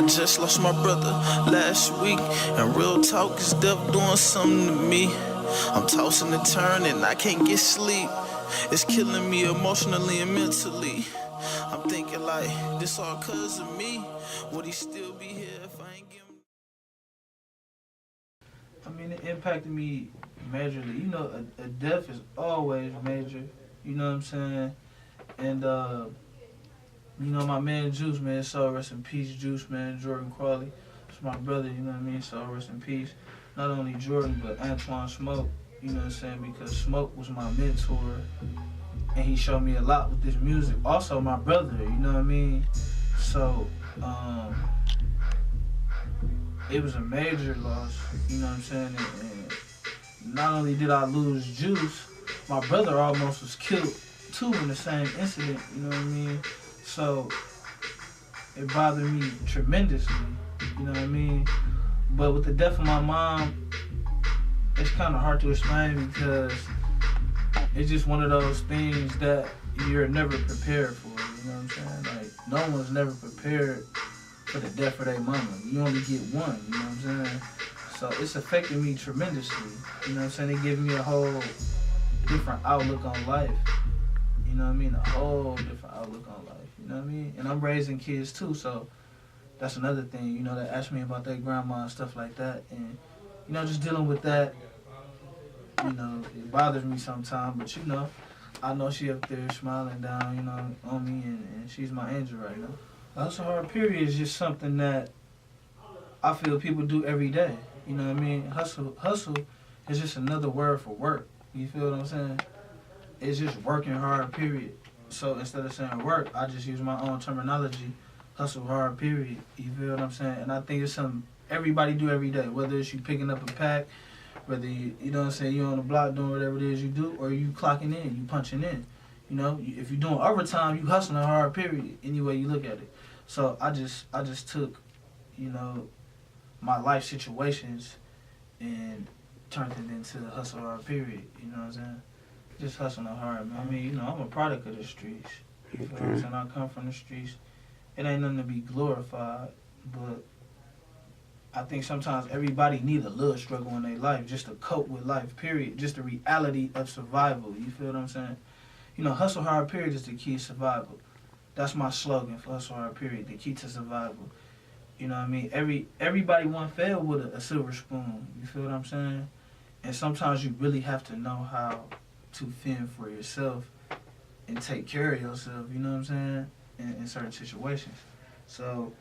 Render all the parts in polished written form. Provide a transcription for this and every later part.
just lost my brother last week, and real talk is death doing something to me. I'm tossing and turning, I can't get sleep. It's killing me emotionally and mentally. I'm thinking like, this all cause of me. Would he still be here if I ain't give him? I mean, it impacted me majorly. You know, a death is always major. You know what I'm saying? And, you know, my man Juice, man, so rest in peace, Juice, man, Jordan Crawley. It's my brother, you know what I mean? So rest in peace. Not only Jordan, but Antoine Smoke, you know what I'm saying? Because Smoke was my mentor, and he showed me a lot with this music. Also, my brother, you know what I mean? So, it was a major loss, you know what I'm saying? And not only did I lose Juice, my brother almost was killed too in the same incident, you know what I mean? So it bothered me tremendously, you know what I mean? But with the death of my mom, it's kind of hard to explain because it's just one of those things that you're never prepared for, you know what I'm saying? Like, no one's never prepared for the death of their mama. You only get one, you know what I'm saying? So it's affected me tremendously, you know what I'm saying? It gave me a whole different outlook on life, you know what I mean? A whole different outlook on life, you know what I mean? And I'm raising kids too, so that's another thing, you know, that asked me about their grandma and stuff like that. And, you know, just dealing with that, you know, it bothers me sometimes, but you know, I know she up there smiling down, you know, on me, and she's my angel right now. Hustle hard period is just something that I feel people do every day. You know what I mean? Hustle is just another word for work. You feel what I'm saying? It's just working hard period. So instead of saying work, I just use my own terminology, hustle hard period. You feel what I'm saying? And I think it's something everybody do every day, whether it's you picking up a pack, whether you know what I'm saying, you're on the block doing whatever it is you do, or you clocking in, you punching in. You know, if you're doing overtime, you hustling hard period, any way you look at it. So I just took, you know, my life situations and turned it into the hustle hard period, you know what I'm saying? Just hustling hard, man. I mean, you know, I'm a product of the streets. You feel what I'm saying? I come from the streets. It ain't nothing to be glorified, but I think sometimes everybody need a little struggle in their life just to cope with life, period. Just the reality of survival, you feel what I'm saying? You know, hustle hard period is the key to survival. That's my slogan for hustle hard period, the key to survival. You know what I mean? Everybody won't fail with a silver spoon, you feel what I'm saying? And sometimes you really have to know how to fend for yourself and take care of yourself, you know what I'm saying? In certain situations. So,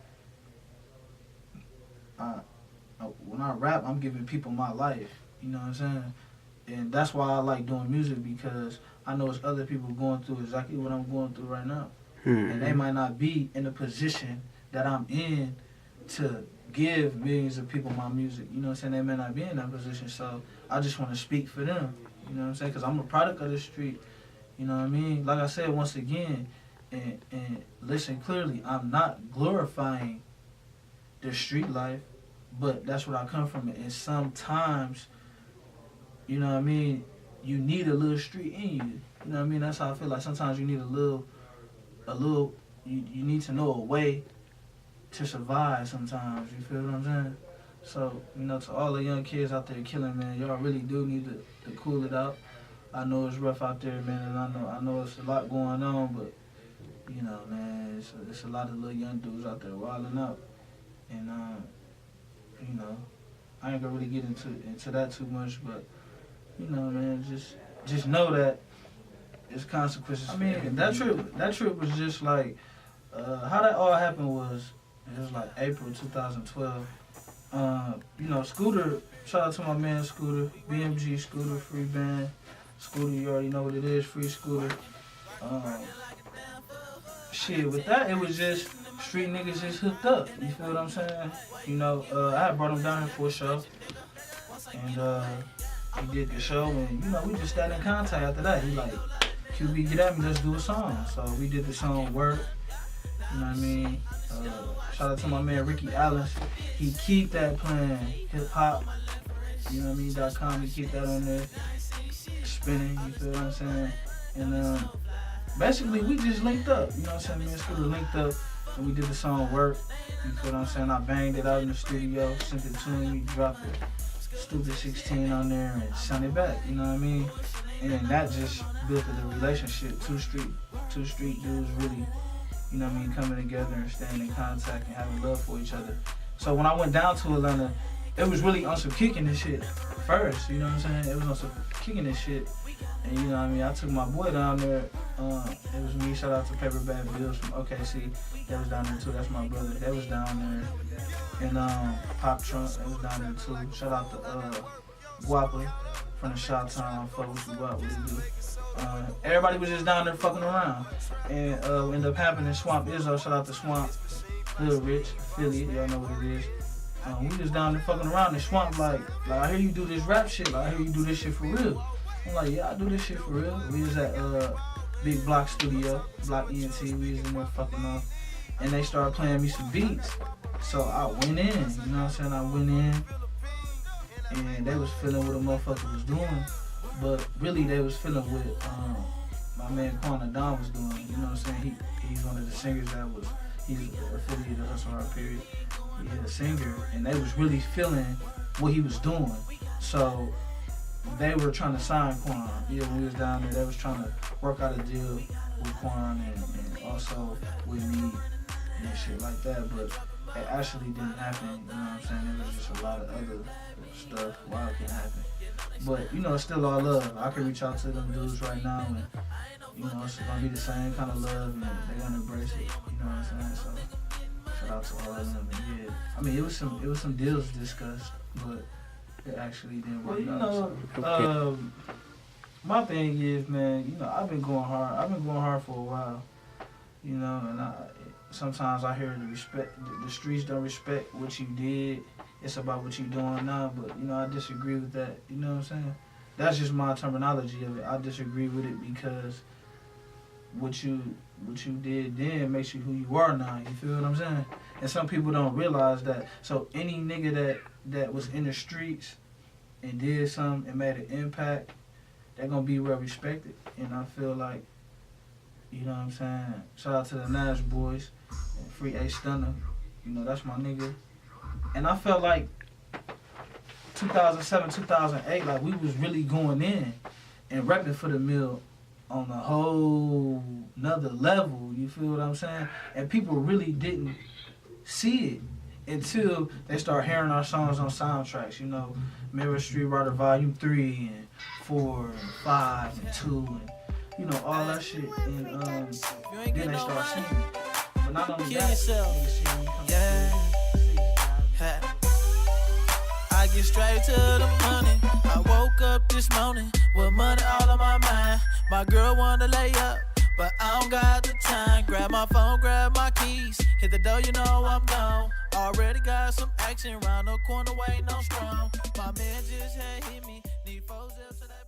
when I rap, I'm giving people my life, you know what I'm saying? And that's why I like doing music, because I know it's other people going through exactly what I'm going through right now. Mm-hmm. And they might not be in the position that I'm in to give millions of people my music. You know what I'm saying? They may not be in that position. So I just want to speak for them. You know what I'm saying? Because I'm a product of the street. You know what I mean? Like I said, once again, and listen clearly, I'm not glorifying the street life, but that's what I come from. And sometimes, you know what I mean, you need a little street in you. You know what I mean? That's how I feel. Like sometimes you need you need to know a way to survive sometimes. You feel what I'm saying? So, you know, to all the young kids out there killing, man, y'all really do need to cool it out. I know it's rough out there, man, and I know it's a lot going on, but, you know, man, it's a lot of little young dudes out there wilding out. And, you know, I ain't gonna really get into that too much, but, you know, man, just know that it's consequences. I mean, that trip was just like, how that all happened was, it was like April 2012. You know, Scooter, shout out to my man Scooter, BMG Scooter, free band. Scooter, you already know what it is, free Scooter. Shit, with that, it was just street niggas just hooked up. You feel what I'm saying? You know, I had brought him down here for a show. And he did the show, and, you know, we just got in contact after that. He like, QB, get at me, let's do a song. So we did the song Work. You know what I mean? Shout out to my man Ricky Allen. He keep that playing hip hop. You know what I mean? .com. He keep that on there spinning. You feel what I'm saying? And basically we just linked up. You know what I'm saying? Me and Scooter linked up and we did the song Work. You feel what I'm saying? I banged it out in the studio, sent it to him, he dropped it. Stupid 16 on there and sent it back, you know what I mean? And that just built the relationship. Two street dudes really, you know what I mean, coming together and staying in contact and having love for each other. So when I went down to Atlanta, it was really on some kicking this shit first, you know what I'm saying? It was on some kicking this shit. And you know what I mean, I took my boy down there. It was me, shout out to Paper Bag Bills from OKC. That was down there too, that's my brother. That was down there. And Pop Trunk, that was down there too. Shout out to Guapa from the Shot Town, fuck with you, what we do. Everybody was just down there fucking around. And ended up happening, Swamp Izzo, shout out to Swamp, Little Rich, affiliate, y'all know what it is. We just down there fucking around and Swamp like I hear you do this rap shit, like I hear you do this shit for real. I'm like, yeah, I do this shit for real. We was at Big Block Studio, Block ENT, we was in there fucking off. And they started playing me some beats. So I went in, you know what I'm saying? I went in and they was feeling what a motherfucker was doing. But really they was feeling what my man Quawn was doing, you know what I'm saying? He's one of the singers he's affiliated with Hustle Hard Period. He's a singer and they was really feeling what he was doing. So they were trying to sign Quawn. Yeah, when we was down there, they was trying to work out a deal with Quawn and also with me and shit like that. But it actually didn't happen, you know what I'm saying? There was just a lot of other stuff why it can happen. But, you know, it's still all love. I can reach out to them dudes right now and, you know, it's gonna be the same kind of love and they're gonna embrace it, you know what I'm saying? So, shout out to all of them. And yeah, I mean, it was some deals discussed, but it actually didn't work out. You know, my thing is, man, you know, I've been going hard for a while, you know, and sometimes I hear the streets don't respect what you did. It's about what you're doing now, but, you know, I disagree with that, you know what I'm saying? That's just my terminology of it. I disagree with it because what you did then makes you who you are now, you feel what I'm saying? And some people don't realize that. So any nigga that was in the streets and did something and made an impact, they're gonna be well respected. And I feel like, you know what I'm saying? Shout out to the Nash boys and Free A Stunner. You know, that's my nigga. And I felt like 2007, 2008, like we was really going in and repping for the mill on a whole nother level, you feel what I'm saying? And people really didn't see it until they start hearing our songs on soundtracks, you know, Mirror Street Rider Volume 3 and 4 and 5 and 2 and, you know, all that shit. And then they start singing. But not only that, niggas see me come I get straight to the money. I woke up this morning with money all on my mind. My girl wanna lay up, but I don't got the time. Grab my phone, grab my keys, hit the door, you know I'm gone. Already got some action round the corner, waiting on strong. My man just had hit me, need 4 Z's to that.